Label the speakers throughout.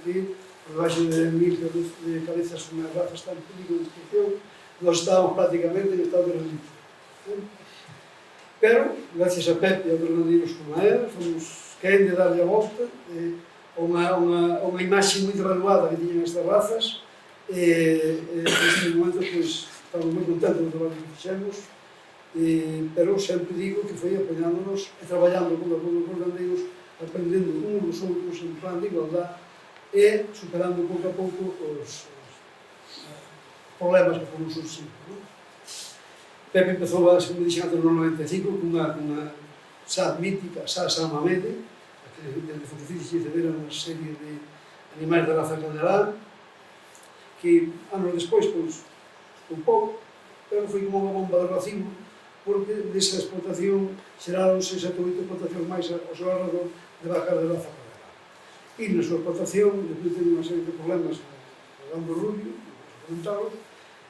Speaker 1: que por debaixo de 1000 cabezas unhas razas tan peligro de extinción, nós estábamos prácticamente en estado de rendición. Pero, gracias a Pepe e a outros gandeiros como era, fomos querendo darlle a volta a unha imaxe moi devaluada que tiñan estas razas, e neste momento, pois, estamos moi contentos do traballo que fixemos, pero sempre digo que foi apoiándonos e traballando con os gandeiros, aprendendo uns dos outros en plan de igualdade e superando pouco a pouco os problemas que foron surgindo. Pepe empezou, como dixen antes, no 95 cunha SAD mítica, SAD San Mamede, que desde Fontecillos lle cederan unha serie de animais da raza calderán, que anos despois, pois, un pouco, pero foi como unha bomba de racimo, porque desa explotación xeraronse 7 ou 8 explotacións máis ao seu alrededor de vacas de raza calderán. E na súa explotación, depois de unha serie de problemas no Gando Rubio, como comentaba,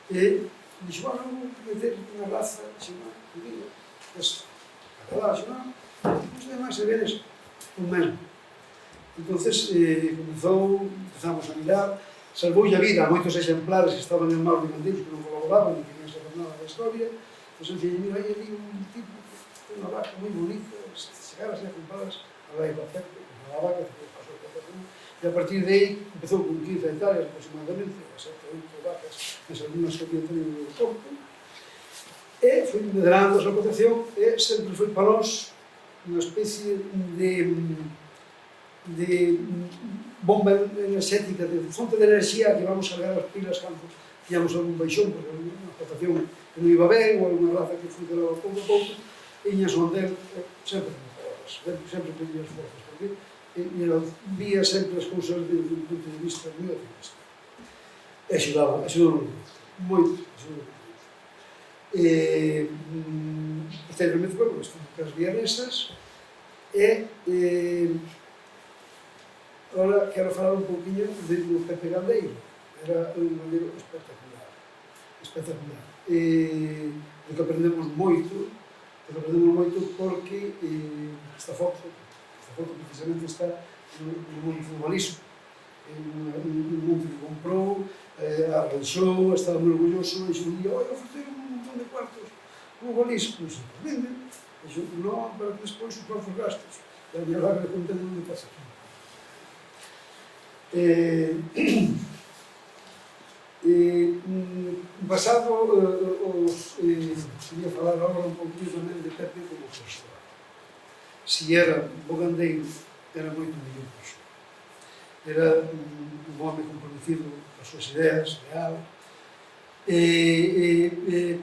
Speaker 1: e dixo, bueno, vou meter unha raza, xema, calderán, xema, non sei máis se veres un mesmo. Entonces, empezamos a mirar, salvoulle a vida a moitos exemplares que estaban en maus de gandeiros que non colaboraban e que querían saber nada da historia. Entón, dixen, mira, aí ali un tipo, unha vaca moi bonita, se chegaras a compraras, a vai perfecto, a vaca que pasou a explotación, e a partir de aí empezou con 15 hectáreas aproximadamente, a 7 ou 8 vacas, nas algunhas que había tenido no corpo, e foi medrando a súa explotación e sempre foi para nós unha especie de bomba enerxética, de fonte de enerxía que vamos a cargar as pilas cando tiñamos algún baixón, porque era unha explotación que non iba ben, ou alguna raza que funcionaba pouco a pouco, e iñas onde sempre pedía as forzas, porque vía sempre as cousas desde un punto de vista moi optimista. E axudaba moito. Posteriormente, bueno, estive as vianesas, e agora quero falar un pouquinho do Pepe Gandeiro. Era un gandeiro espectacular. Do que aprendemos moito, porque esta foto precisamente está no Monte do Balisco, un monte que comprou, arranxou, estaba moi orgulloso, e dixo un día, oi, ofreceron un montón de cuartos no Balisco, e dixo, vende, e dixo, non, para que despois os próximos gastos, e a miña vaca contendo non me pasa aquí. Pasado, quería falar agora un pouquinho tamén de Pepe como persoa. Si era un bo gandeiro, era moito mellor persoa. Era un home comprometido as súas ideas, leal,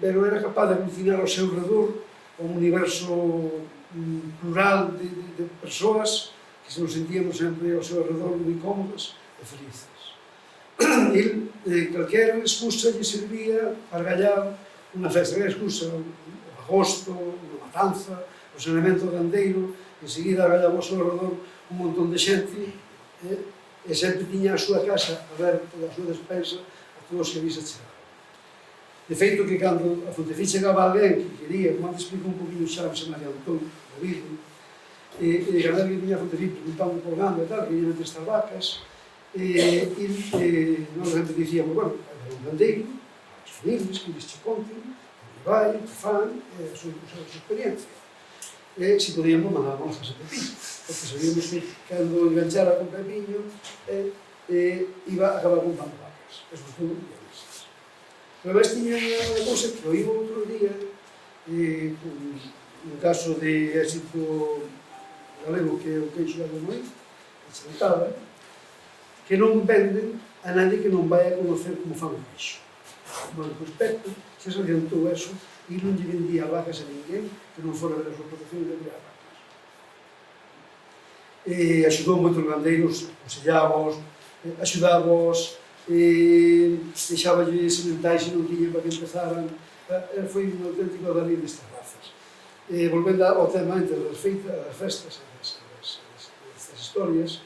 Speaker 1: pero era capaz de aglutinar ao seu redor un universo plural de persoas que se nos sentíamos sempre ao seu redor moi cómodas e felices. El, calquera excusa lle servía para gallar unha festa, que excusa, o agosto, unha matanza, o saneamento gandeiro, enseguida gallaba ao seu redor un montón de xente, e sempre tiña a súa casa aberta, a súa despensa, a todos que vise chegar. De feito que cando a Fontecilla chegaba alguén que quería, como antes explico un poquinho xa, se me adiantou o vídeo, e cada vez que viña a Fontecilla preguntando por gando e tal, que viñan estas vacas, e nós sempre dicíamos, bueno, hai un gandeiro, os familias que lles che conten, onde vai, que fan, a súa experiencia. E se podíamos mandábamos a Pepiño, porque sabíamos que cando enganchara con Pepiño iba a acabar comprando vacas, eso foi un día meses. Pero máis tiña unha cousa que oí outro día, no caso de éxito galego que é o queixo da Moí, que se notaba, que non venden a nadie que non vai a conocer como fan o queixo. Bueno, pois Pepe se adiantou eso e non lle vendía vacas a ninguén que non fora ver a súa explotación e vendía vacas. Axudou moito os gandeiros, aconsellábos, axudábos, deixáballe sementais se non tiñen para que empezaran. Foi un auténtico adalid destas razas. Volvendo ao tema entre as festas e estas historias,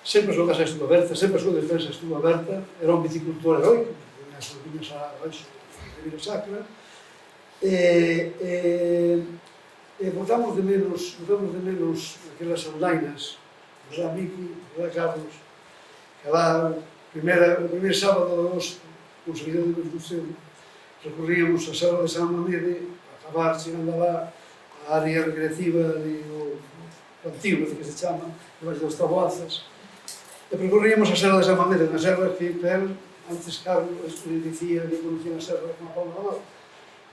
Speaker 1: sempre a súa casa estuvo aberta, sempre a súa defensa estuvo aberta, era un viticultor heroico, porque as viñas a baixo de Vila Sacra, botamos de menos aquelas andainas, verdad, Miki, verdad, Carlos, E lá, o primeiro sábado de agosto, con saída de construcción, recorríamos a Serra de San Mamede, a acabar chegando lá a área recreativa do antigo, que se chama, debaixo das taboazas, e percorríamos a Serra de San Mamede, unha serra que antes Carlos dicía que conocía a serra como a palma da mão.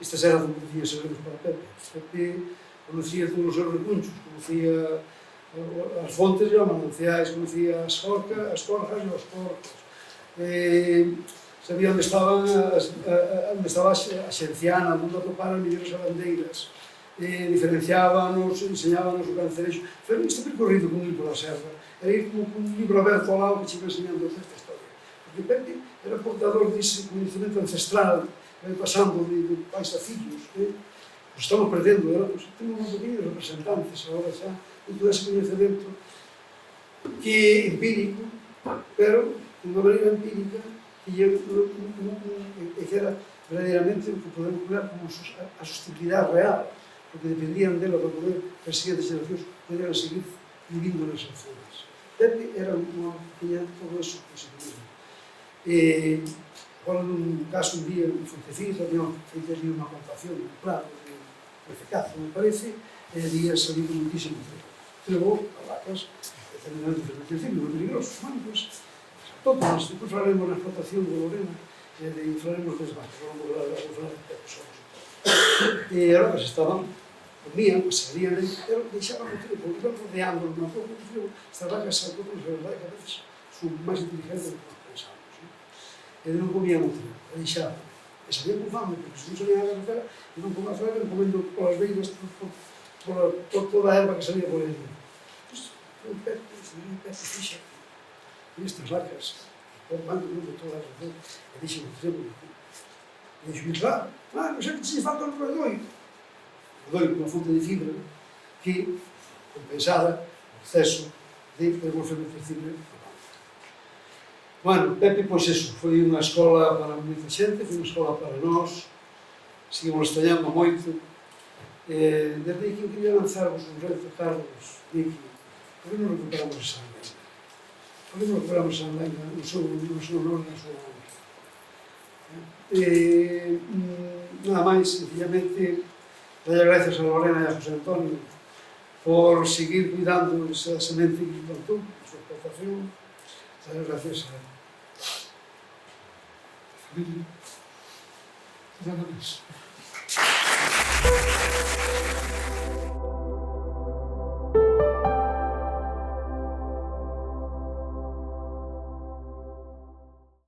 Speaker 1: Esta serra non conocía segredos para Pepe. Pepe conocía todos os seus recunchos, conocía as fontes e os mananciais, conocía as corjas e os corcos. Sabía onde estaba a xenciana, onde atoparan millóns de bandeiras. Diferenciábanos, enseñábanos o cancerexo. Foi este percorrido con ir pola serra. Era ir como un libro aberto ao lado que che iba enseñando esta historia. Porque Pepe era portador dese conhecimento ancestral que vai pasando de pais a fillos. Nos estamos perdendo, temos un pequenos representantes agora xa de todo ese conhecimento que é empírico, pero de unha maneira empírica e que era verdadeiramente o que podemos ver como a sostenibilidade real, porque dependían dela para poder as seguintes generacións poderan seguir vivindo nesas zonas. Pepe era unha que tiña todo eso positivismo. Agora, nun caso, un día, en Fontecilla, habíamos feito ali unha plantación de prado de cecazo, me parece, e ali ha salido muitísimo trevo. Trevo, a vacas, determinadamente fermenticidio, moi peligrosos. Bueno, pois, todos, depois falaremos na explotación de Lorena, e falaremos das vacas, vamos falar de Pepe, somos. E as vacas estaban, comían, salían, pero deixaban o trevo, iban rodeando un pouco de trevo. Estas vacas, a todos, a verdade, que a veces son máis inteligentes do que nós pensamos. E non comían o trevo, a deixaban. E sabían con fame, porque se non salían a carretera, e non comían fame, comendo polas beiras, por toda a erva que salía por aí. Pois, o Pepe, fixa, e estas vacas, por mando de toda a redor, e deixen o trevo. E dixo, claro, non sei que te falta o redoiro. O redoiro, unha fonte de fibra, que compensara o exceso de fermenticidio. Bueno, Pepe, pois eso, foi unha escola para moita xente, foi unha escola para nós, seguimos extrañando moito. Desde aí que eu queria lanzarvos un reto, Carlos, Niki, por que non recuperamos esa lenga? Por que non recuperamos esa lenga no seu honor e na súa honra? Nada máis, sencillamente, dalle gracias a Lorena e a José Antonio por seguir cuidando esa semente que plantou, a súa explotación. Dalle gracias a familia. Nada máis.